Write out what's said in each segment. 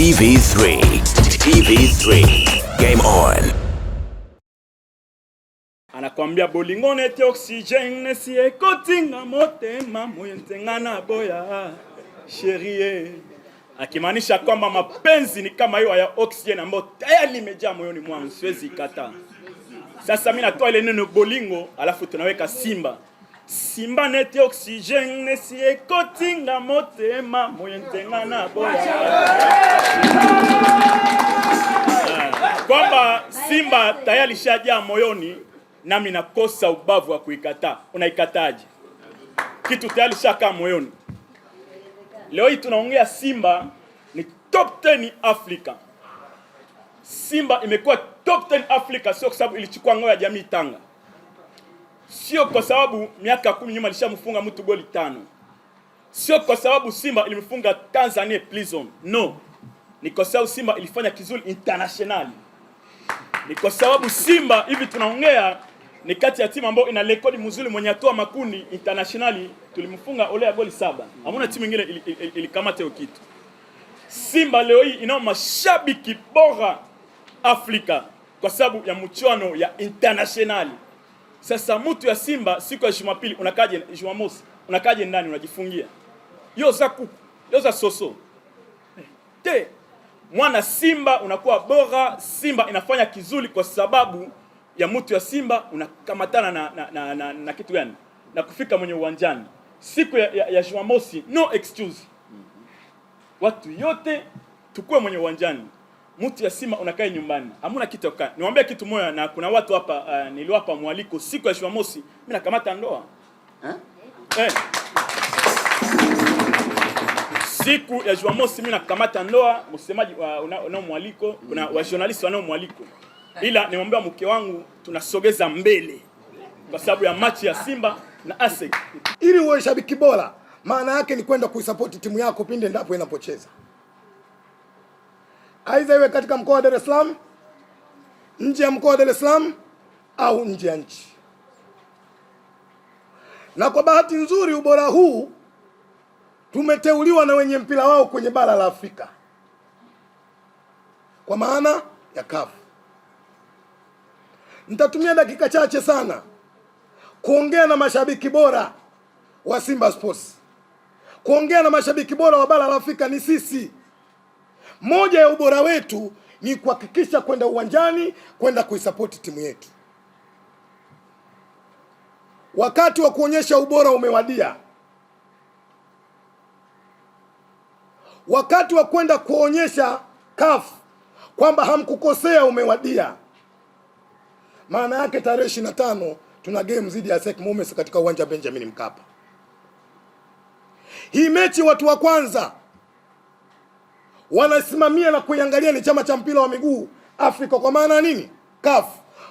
TV3. TV3. Game on. Anakwambia bolingo nete oxygène si ekotinga motema muyentengana boya chérie. Akimaanisha kwamba mapenzi ni kama hiyo ya oxygene ambayo tayari imejaa moyoni mwangu, siwezi kataa. Sasa mimi natoa ile neno bolingo alafu tunaweka simba. Simba nete oxygène si ekotinga motema muyentengana boya. Kwamba simba tayari shajaa moyoni, nami nakosa ubavu wa kuikataa. Unaikataje? Kitu tayari shakaa moyoni. Leo hii tunaongea Simba ni top 10 Afrika. Simba imekuwa top 10 Afrika sio kwa sababu ilichukua ngao ya jamii Tanga. Sio kwa sababu miaka 10 nyuma ilishamfunga mtu goli 5. Sio kwa sababu Simba ilimfunga Tanzania Prison. No. Ni kwa sababu Simba ilifanya kizuri internationally. Ni kwa sababu Simba hivi tunaongea ni kati ya timu ambayo ina rekodi mzuri mwenye atoa makundi internationally, tulimfunga ole ya goli 7. Hamuna timu nyingine ilikamata hiyo kitu. Simba leo hii ina mashabiki bora Afrika kwa sababu ya mchuano ya internationally. Sasa mtu ya Simba siku ya Jumapili unakaje, Jumamosi unakaje ndani unajifungia. Yoza soso. Mwana Simba unakuwa bora, Simba inafanya kizuri kwa sababu ya mtu ya Simba unakamatana na kitu gani? Na kufika mwenye uwanjani. Siku ya Jumamosi no excuse. Watu yote tukue mwenye uwanjani. Mtu ya Simba unakaa nyumbani. Hamuna kitu kaa. Niwaambia kitu moja, na kuna watu hapa niliwapa mwaliko siku ya Jumamosi mimi nakamata ndoa. Siku ya Jumamosi mimi nakamata ndoa, msemaji unao mwaliko, kuna wa journalist wanao mwaliko. Ila nimwambia mke wangu tunasogeza mbele kwa sababu ya machi ya Simba na ASEC. Ili uwe shabiki bora, maana yake ni kwenda kuisupport timu yako pindi endapo inapocheza. Aidha iwe katika mkoa wa Dar es Salaam, nje ya mkoa wa Dar es Salaam au nje ya nchi. Na kwa bahati nzuri ubora huu tumeteuliwa na wenye mpira wao kwenye bara la Afrika. Kwa maana ya CAF. Nitatumia dakika chache sana kuongea na mashabiki bora wa Simba Sports. Kuongea na mashabiki bora wa bara la Afrika ni sisi. Moja ya ubora wetu ni kuhakikisha kwenda uwanjani, kwenda kuisupport timu yetu. Wakati wa kuonyesha ubora umewadia. Wakati wa kwenda kuonyesha CAF kwamba hamkukosea umewadia. Maana yake tarehe 25 tuna game zidi ya ASEC Mimosas katika uwanja Benjamin Mkapa. Hii mechi watu wa kwanza wanasimamia na kuiangalia ni chama cha mpira wa miguu Afrika, kwa maana nini? CAF.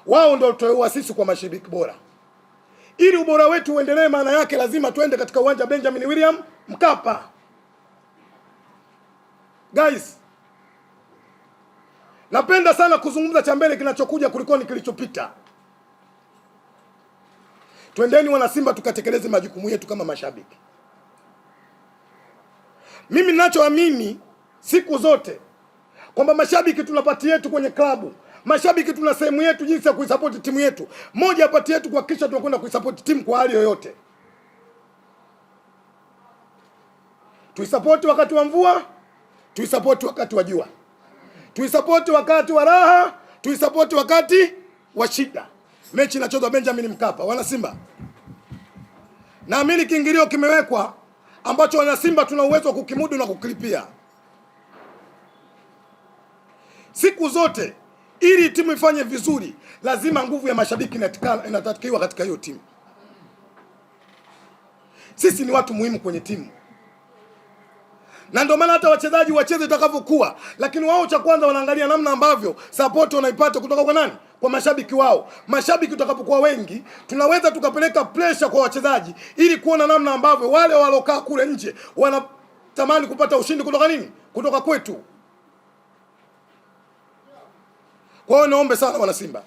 Wao ndio tutoa sisi kwa mashabiki bora. Ili ubora wetu uendelee, maana yake lazima tuende katika uwanja Benjamin William Mkapa. Guys, napenda sana kuzungumza cha mbele kinachokuja kuliko ni kilichopita. Twendeni wana Simba tukatekeleze majukumu yetu kama mashabiki. Mimi ninachoamini siku zote kwamba mashabiki tuna pati yetu kwenye klabu. Mashabiki tuna sehemu yetu jinsi ya kuisupport timu yetu. Moja ya pati yetu kuhakikisha tunakwenda kuisupport timu kwa hali yoyote. Tuisupport wakati wa mvua, tuisupport wakati wa jua. Tuisupport wakati wa raha, tuisupport wakati wa shida. Mechi inachezwa Benjamin Mkapa. Wana Simba, naamini kiingilio kimewekwa ambacho wana Simba tuna uwezo wa kukimudu na kukilipia. Siku zote ili timu ifanye vizuri, lazima nguvu ya mashabiki inatakiwa katika hiyo timu. Sisi ni watu muhimu kwenye timu. Na ndio maana hata wachezaji wacheze itakavyokuwa, lakini wao cha kwanza wanaangalia namna ambavyo support wanaipata kutoka kwa nani? Kwa mashabiki wao. Mashabiki tutakapokuwa wengi, tunaweza tukapeleka pressure kwa wachezaji ili kuona namna ambavyo wale walokaa kule nje wanatamani kupata ushindi kutoka nini? Kutoka kwetu. Kwa hiyo naombe sana wana Simba,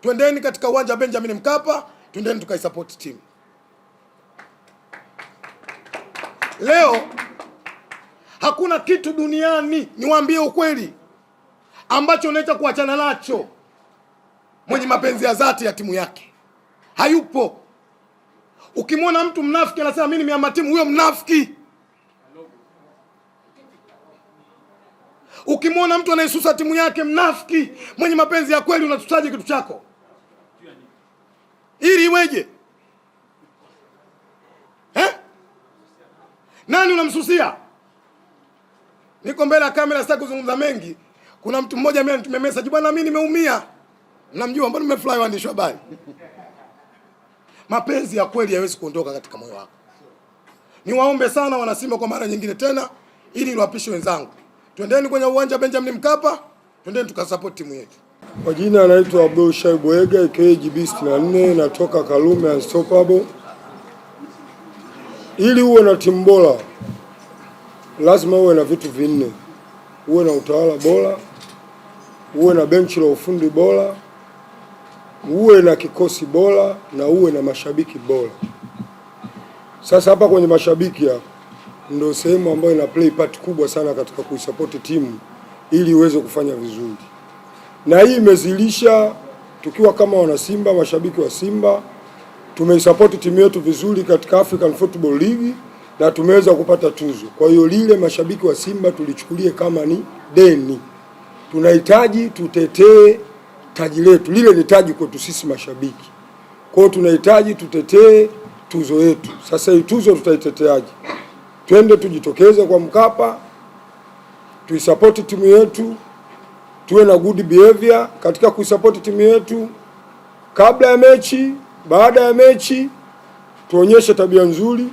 twendeni katika uwanja Benjamin Mkapa, twendeni tukaisupport team. Leo Hakuna kitu duniani, niwaambie ukweli, ambacho unaweza kuachana nacho mwenye mapenzi ya dhati ya timu yake. Hayupo. Ukimwona mtu mnafiki anasema mimi nimehama timu, huyo mnafiki. Ukimwona mtu anayesusa timu yake, mnafiki. Mwenye mapenzi ya kweli unatusaje kitu chako? Ili iweje? Nani unamsusia? Niko mbele ya kamera, sitaki kuzungumza mengi. Kuna mtu mmoja mimi anitumia message, bwana mimi nimeumia. Mnamjua, mbona mmefly waandishi wa habari? Mapenzi ya kweli hayawezi kuondoka katika moyo wako. Niwaombe sana wana Simba kwa mara nyingine tena, ili niwapishe wenzangu. Twendeni kwenye uwanja Benjamin Mkapa, twendeni tukasupport timu yetu. Kwa jina anaitwa Abdul Shaibu Ega KGB 64, natoka Kalume Unstoppable. Ili uwe na timu bora lazima uwe na vitu vinne. Uwe na utawala bora, uwe na benchi la ufundi bora, uwe na kikosi bora na uwe na mashabiki bora. Sasa hapa kwenye mashabiki hapa ndio sehemu ambayo ina play part kubwa sana katika kuisupport timu ili iweze kufanya vizuri. Na hii imezilisha tukiwa kama wana Simba, mashabiki wa Simba tumeisupport timu yetu vizuri katika African Football League na tumeweza kupata tuzo. Kwa hiyo lile mashabiki wa Simba tulichukulie kama ni deni. Tunahitaji tutetee taji letu. Lile ni taji kwetu sisi mashabiki. Kwa hiyo tunahitaji tutetee tuzo yetu. Sasa hii tuzo tutaiteteaje? Twende tujitokeze kwa Mkapa, tuisupport timu yetu, tuwe na good behavior katika kuisupport timu yetu. Kabla ya mechi, baada ya mechi, tuonyeshe tabia nzuri,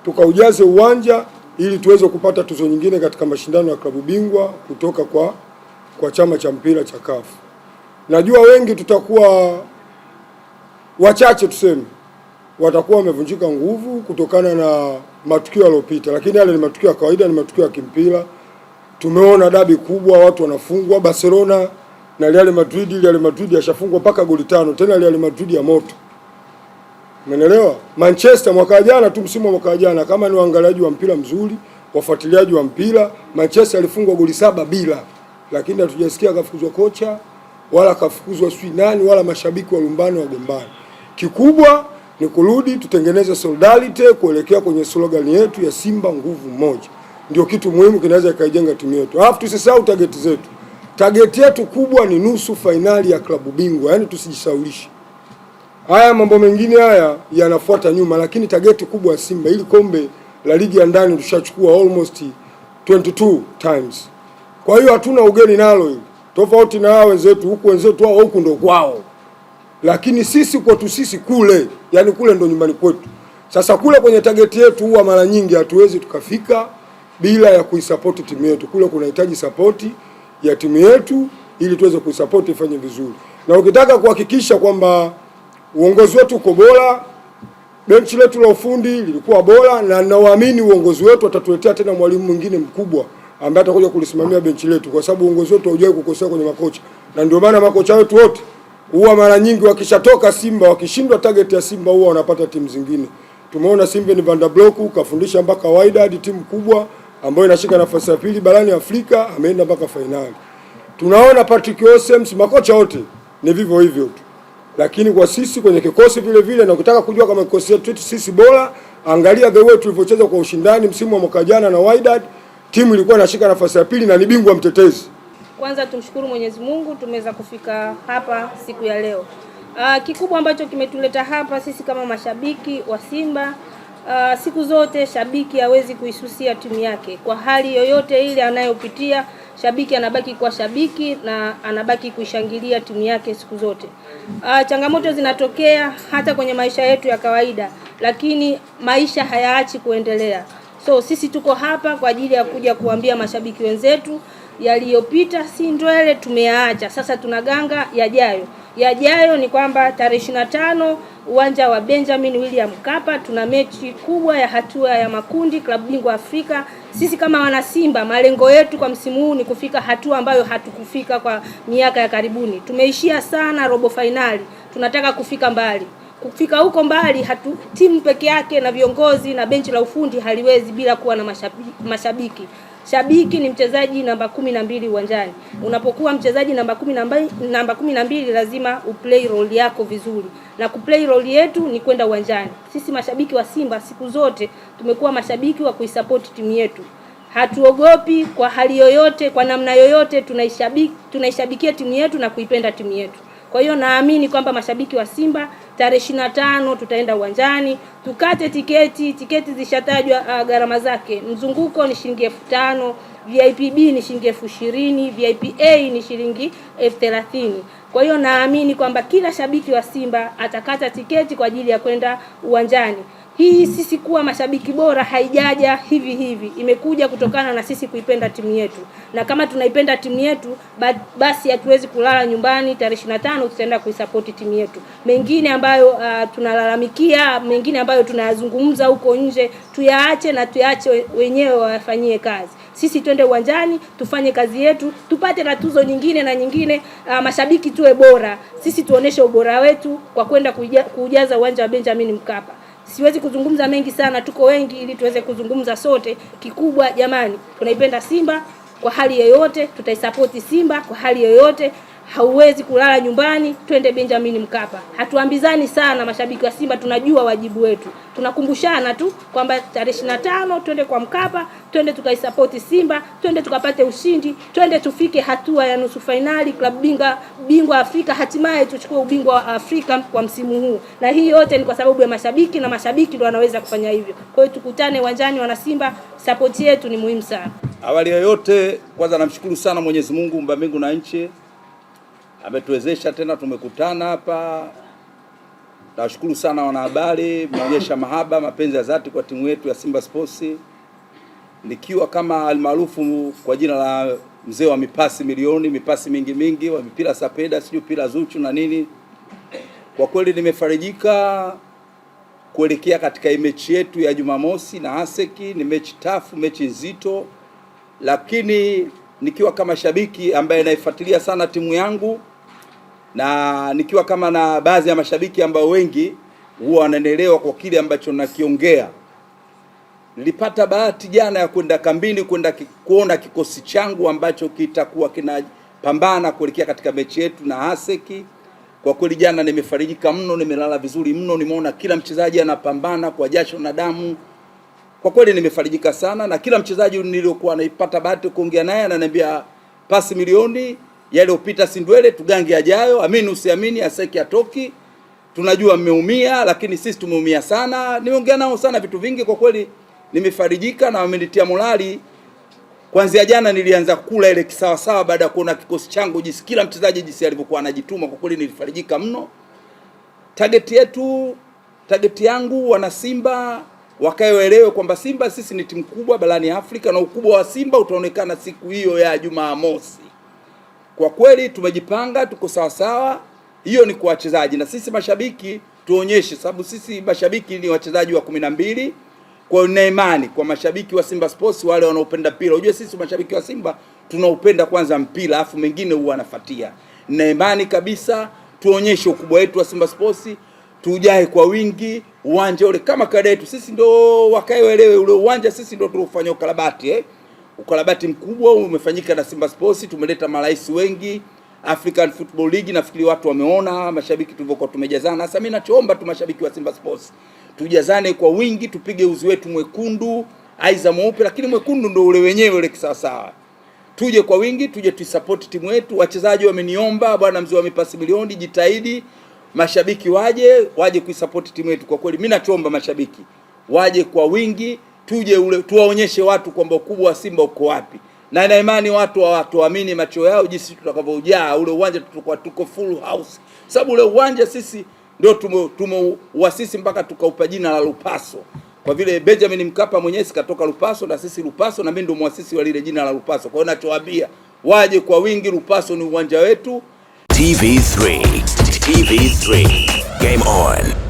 tukaujaze uwanja ili tuweze kupata tuzo nyingine katika mashindano ya klabu bingwa kutoka kwa chama cha mpira cha CAF. Najua wengi tutakuwa wachache tuseme watakuwa wamevunjika nguvu kutokana na matukio yaliyopita, lakini yale ni matukio ya kawaida, ni matukio ya kimpira. Tumeona dabi kubwa, watu wanafungwa. Barcelona na Real Madrid yashafungwa mpaka goli 5, tena Real Madrid ya moto. Umeelewa? Manchester mwaka jana tu, msimu wa mwaka jana, kama ni waangaliaji wa mpira mzuri, wafuatiliaji wa mpira, Manchester alifungwa goli 7 bila, lakini hatujasikia kafukuzwa kocha wala kafukuzwa sui nani wala mashabiki walumbane wagombane. Kikubwa ni kurudi tutengeneze solidarity kuelekea kwenye slogan yetu ya Simba nguvu moja. Ndio kitu muhimu kinaweza kaijenga timu yetu. Alafu tusisahau target zetu. Target yetu kubwa ni nusu finali ya klabu bingwa, yani tusijisaulishe. Haya mambo mengine haya yanafuata nyuma, lakini target kubwa ya Simba ili kombe la ligi ya ndani tushachukua almost 22 times. Kwa hiyo hatuna ugeni nalo hili. Tofauti na hao wenzetu, huku wenzetu wao huku ndo kwao. Lakini sisi kwetu sisi kule, yani kule ndo nyumbani kwetu. Sasa kule kwenye target yetu huwa mara nyingi hatuwezi tukafika bila ya kuisupport timu yetu. Kule kunahitaji support ya timu yetu ili tuweze kuisupport ifanye vizuri. Na ukitaka kuhakikisha kwamba uongozi wetu uko bora, benchi letu la ufundi lilikuwa bora, na naamini uongozi wetu atatuletea tena mwalimu mwingine mkubwa ambaye atakuja kulisimamia benchi letu, kwa sababu uongozi wetu haujawahi kukosea kwenye makocha. Na ndio maana makocha wetu wote huwa mara nyingi wakishatoka Simba, wakishindwa target ya Simba huwa wanapata timu zingine. Tumeona Simba ni Van der Blok kafundisha mpaka Wydad, timu kubwa ambayo inashika nafasi ya pili barani Afrika, ameenda mpaka finali. Tunaona Patrick Osems, makocha wote ni vivyo hivyo tu. Lakini kwa sisi kwenye kikosi vile vile, na ukitaka kujua kama kikosi chetu sisi bora, angalia the way tulivyocheza kwa ushindani msimu wa mwaka jana na Wydad, timu ilikuwa inashika nafasi ya pili na ni bingwa mtetezi. Kwanza tumshukuru Mwenyezi Mungu tumeweza kufika hapa siku ya leo. Kikubwa ambacho kimetuleta hapa sisi kama mashabiki wa Simba, siku zote shabiki hawezi kuisusia timu yake. Kwa hali yoyote ile anayopitia, shabiki anabaki kwa shabiki na anabaki kuishangilia timu yake siku zote. Changamoto zinatokea hata kwenye maisha yetu ya kawaida, lakini maisha hayaachi kuendelea. So sisi tuko hapa kwa ajili ya kuja kuambia mashabiki wenzetu yaliyopita si ndwele tumeyaacha. Sasa tunaganga yajayo. Yajayo ni kwamba tarehe 25 uwanja wa Benjamin William Mkapa tuna mechi kubwa ya hatua ya makundi klabu bingwa Afrika. Sisi kama wana Simba malengo yetu kwa msimu huu ni kufika hatua ambayo hatukufika kwa miaka ya karibuni. Tumeishia sana robo finali. Tunataka kufika mbali. kufika huko mbali timu peke yake na viongozi na benchi la ufundi haliwezi bila kuwa na mashabiki. Shabiki ni mchezaji namba 12 uwanjani. Unapokuwa mchezaji namba 12 lazima uplay role yako vizuri. Na kuplay role yetu ni kwenda uwanjani. Sisi mashabiki wa Simba siku zote tumekuwa mashabiki wa kuisupport timu yetu. Hatuogopi kwa hali yoyote, kwa namna yoyote tunaishabikia timu yetu na kuipenda timu yetu. Kwa hiyo naamini kwamba mashabiki wa Simba tarehe 25 tutaenda uwanjani, tukate tiketi zishatajwa gharama zake. Mzunguko ni shilingi 5,000, VIP B ni shilingi 20,000, VIP A ni shilingi 30,000. Kwa hiyo naamini kwamba kila shabiki wa Simba atakata tiketi kwa ajili ya kwenda uwanjani. Hii sisi kuwa mashabiki bora haijaja hivi, imekuja kutokana na sisi kuipenda timu yetu. Na kama tunaipenda timu yetu, basi hatuwezi kulala nyumbani. Tarehe 25 tutaenda kuisupport timu yetu. Mengine ambayo tunalalamikia, mengine ambayo tunayazungumza huko nje, tuyaache na tuyaache wenyewe wafanyie kazi. Sisi twende uwanjani, tufanye kazi yetu, tupate na tuzo nyingine na nyingine. Mashabiki tuwe bora. Sisi tuoneshe ubora wetu kwa kwenda kujaza uwanja wa Benjamin Mkapa. Siwezi kuzungumza mengi sana, tuko wengi ili tuweze kuzungumza sote. Kikubwa jamani, tunaipenda Simba kwa hali yoyote, tutaisupport Simba kwa hali yoyote. Hauwezi kulala nyumbani, twende Benjamin Mkapa. Hatuambizani sana mashabiki wa Simba, tunajua wajibu wetu. Tunakumbushana tu kwamba tarehe 25 twende kwa Mkapa, twende tukaisupport Simba, twende tukapate ushindi, twende tufike hatua ya nusu finali klabu bingwa Afrika, hatimaye tuchukue ubingwa wa Afrika kwa msimu huu. Na hii yote ni kwa sababu ya mashabiki, na mashabiki ndio wanaweza kufanya hivyo. Kwa hiyo tukutane uwanjani wana Simba, support yetu ni muhimu sana. Awali ya yote kwanza namshukuru sana Mwenyezi Mungu muumba mbingu na nchi. Ametuwezesha tena tumekutana hapa. Nashukuru sana wanahabari, mnaonyesha mahaba, mapenzi ya dhati kwa timu yetu ya Simba Sports. Nikiwa kama almaarufu kwa jina la mzee wa mipasi milioni, mipasi mingi wa mipira sapeda, sio pira zuchu na nini. Kwa kweli nimefarijika kuelekea katika mechi yetu ya Jumamosi na Aseki. Ni mechi tafu, mechi nzito, lakini nikiwa kama shabiki ambaye naifuatilia sana timu yangu, na nikiwa kama na baadhi ya mashabiki ambao wengi huwa wananielewa kwa kile ambacho nakiongea. Nilipata bahati jana ya kwenda kambini, kwenda kuona kikosi changu ambacho kitakuwa kinapambana kuelekea katika mechi yetu na Aseki. Kwa kweli jana nimefarijika mno, nimelala vizuri mno, nimeona kila mchezaji anapambana kwa jasho na damu. Kwa kweli nimefarijika sana, na kila mchezaji niliokuwa naipata bahati kuongea naye ananiambia pasi milioni yale upita sindwele, tugange ajayo, amini usiamini, Aseki atoki. Tunajua mmeumia, lakini sisi tumeumia sana. Nimeongea nao sana vitu vingi, kwa kweli nimefarijika na wamenitia morali. Kuanzia jana nilianza kula ile kisawa sawa baada ya kuona kikosi changu jinsi kila mchezaji jinsi alivyokuwa anajituma. Kwa kweli nilifarijika mno. Target yangu wana Simba wakaelewe kwamba Simba sisi ni timu kubwa barani Afrika, na ukubwa wa Simba utaonekana siku hiyo ya Jumamosi. Kwa kweli tumejipanga, tuko sawa sawa. Hiyo ni kwa wachezaji, na sisi mashabiki tuonyeshe, sababu sisi mashabiki ni wachezaji wa 12. Kwa nina imani kwa mashabiki wa Simba Sports, wale wanaopenda mpira. Unajua sisi mashabiki wa Simba tunaupenda kwanza mpira, afu mengine huwa anafuatia. Nina imani kabisa tuonyeshe ukubwa wetu wa Simba Sports, tujae kwa wingi uwanja ule kama kawaida yetu. Sisi ndo wakaelewe ule uwanja, sisi ndo tulofanya ukarabati ukarabati mkubwa umefanyika na Simba Sports. Tumeleta marais wengi, African Football League, nafikiri watu wameona mashabiki tulivyokuwa tumejazana. Sasa mimi nachoomba tu mashabiki wa Simba Sports, tujazane kwa wingi, tupige uzi wetu mwekundu, aiza mweupe, lakini mwekundu ndo ule wenyewe ule kisawasawa. Tuje kwa wingi, tuje tuisupport timu yetu. Wachezaji wameniomba, bwana mzee wa mipasi milioni, jitahidi mashabiki waje kuisupport timu yetu. Kwa kweli mimi nachoomba mashabiki waje kwa wingi, tuje tuwaonyeshe watu kwamba ukubwa wa Simba uko wapi. Na ina imani watu waamini macho yao jinsi tutakavyojaa ule uwanja, tutakuwa tuko full house. Sababu ule uwanja sisi ndio tumeuasisi mpaka tukaupa jina la Lupaso. Kwa vile Benjamin Mkapa mwenyewe katoka Lupaso na sisi Lupaso, na mimi ndio muasisi wa lile jina la Lupaso. Kwa hiyo nachowaambia waje kwa wingi, Lupaso ni uwanja wetu. TV3 Game On.